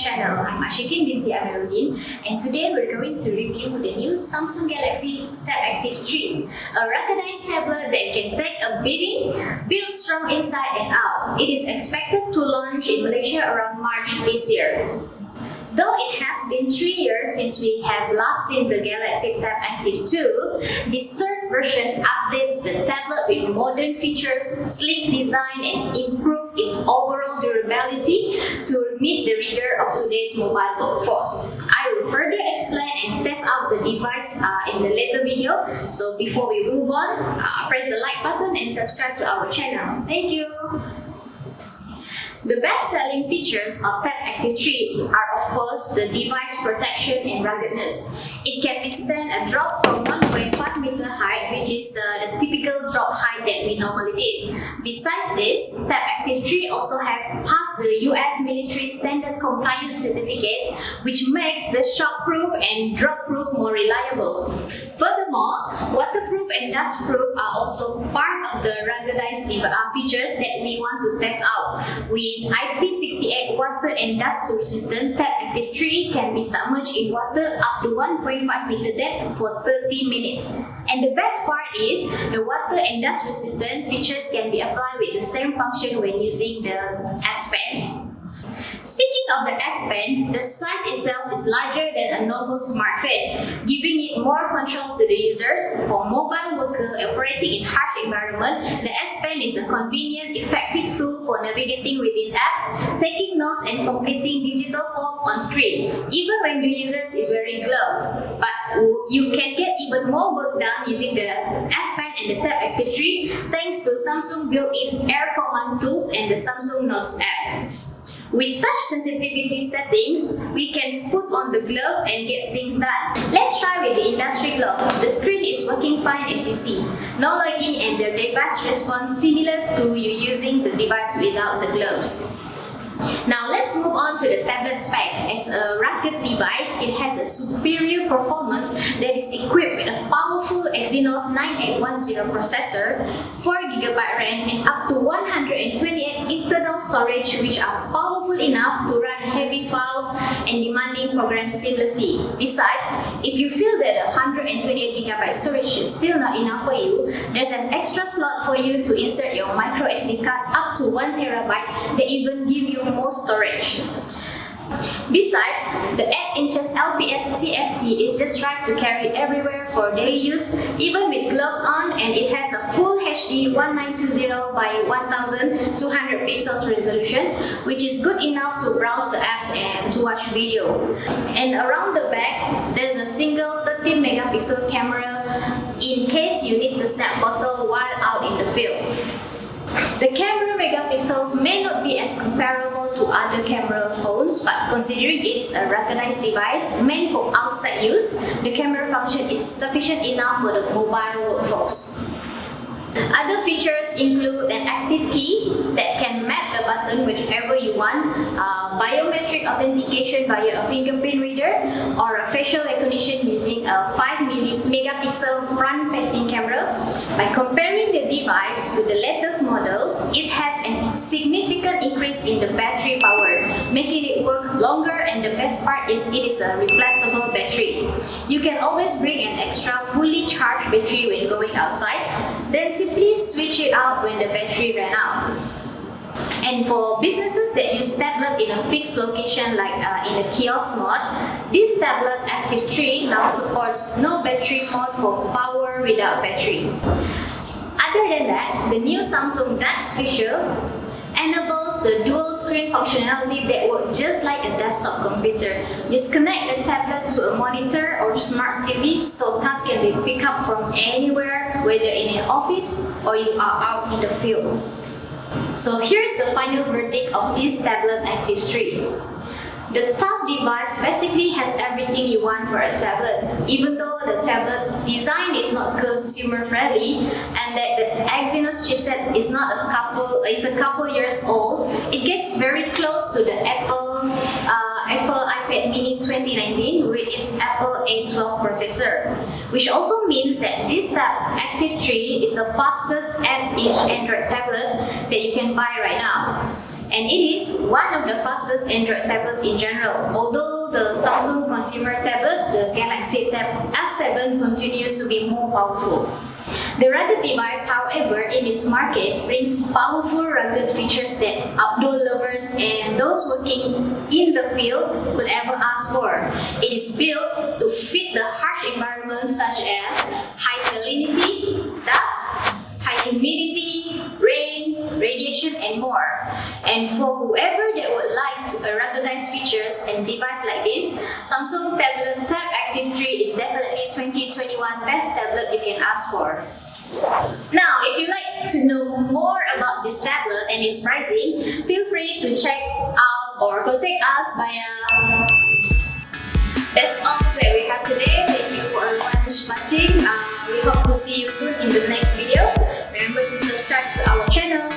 channel. I'm Ashikin binti Amiruddin, and today we're going to review the new Samsung Galaxy Tab Active3, a ruggedized tablet that can take a beating, built strong inside and out. It is expected to launch in Malaysia around March this year. Though it has been 3 years since we have last seen the Galaxy Tab Active 2, this third version updates the tablet with modern features, sleek design, and improve its overall durability to meet the rigor of today's mobile workforce. I will further explain and test out the device in the later video. So before we move on, press the like button and subscribe to our channel. Thank you! The best-selling features of Tab Active3 are of course the device protection and ruggedness. It can withstand a drop from 1.5 meter height, which is the typical drop height that we normally did. Besides this, Tab Active3 also have passed the US military standard compliance certificate, which makes the shockproof and drop-proof more reliable. Furthermore, waterproof and dustproof are also part of the ruggedized features that we want to test out. With IP68 water and dust resistant, Tab Active3 can be submerged in water up to 1.5 meter depth for 30 minutes. And the best part is, the water and dust resistant features can be applied with the same function when using the S Pen. Speaking of the S Pen, the size itself is larger than a normal smartphone, giving it more control to the users. For mobile workers operating in harsh environment, the S Pen is a convenient, effective tool for navigating within apps, taking notes, and completing digital form on screen, even when the user is wearing gloves. But you can get even more work done using the S Pen and the Tab Active3 thanks to Samsung built-in Air Command tools and the Samsung Notes app. With touch sensitivity settings, we can put on the gloves and get things done. Let's try with the industry glove. The screen is working fine as you see. No lagging and the device responds similar to you using the device without the gloves. Now let's move on to the tablet spec. As a rugged device, it has a superior performance that is equipped with a powerful Exynos 9810 processor, 4GB RAM, and up to 128 internal storage, which are powerful enough to run heavy files and demanding programs seamlessly. Besides, if you feel that 128GB storage is still not enough for you, there's an extra slot for you to insert your micro SD card up to 1TB that even give you more storage. Besides, the 8 inches LPS TFT is just right to carry everywhere for daily use, even with gloves on, and it has a full HD 1920 by 1200 pixels resolutions, which is good enough to browse the apps and to watch video. And around the back, there's a single 13 megapixel camera in case you need to snap photo while out in the field. The camera megapixels may not be as comparable to other camera phones, but considering it is a ruggedized device meant for outside use, the camera function is sufficient enough for the mobile workforce. Other features include an active key that can map the button whichever you want, biometric authentication via a fingerprint reader, or a facial recognition using a 5-megapixel front-facing camera. By comparing the device to the latest model, it has a significant increase in the battery power, making it work longer, and the best part is it is a replaceable battery. You can always bring an extra fully charged battery when going outside, then simply switch it out when the battery ran out. And for businesses that use tablet in a fixed location like in a kiosk mode, this tablet Active3 now supports no battery mode for power without battery. Other than that, the new Samsung DuX feature enables the dual screen functionality that works just like a desktop computer. Just connect the tablet to a monitor or smart TV so tasks can be picked up from anywhere, whether in an office or you are out in the field. So here's the final verdict of this tablet Active3. The tough device basically has everything you want for a tablet. Even though the tablet design is not consumer friendly and that the Exynos chipset is a couple years old, it gets very close to the Apple iPad Mini 2019 with its Apple A12 processor, which also means that this Tab Active3 is the fastest 8-inch Android tablet that you can buy right now. and it is one of the fastest Android tablets in general. Although the Samsung consumer tablet, the Galaxy Tab S7, continues to be more powerful. The rugged device, however, in its market brings powerful rugged features that outdoor lovers and those working in the field could ever ask for. It is built to fit the harsh environments such as high salinity, dust, high humidity, rain, radiation, and more. And for whoever that would like to ruggedize features and device like this, Samsung Tablet Tab Active 3 is definitely 2021 best tablet you can ask for. Now, if you'd like to know more about this tablet and its pricing, feel free to check out or contact us via. That's all that we have today. Thank you for watching. We hope to see you soon in the next video. Remember to subscribe to our channel.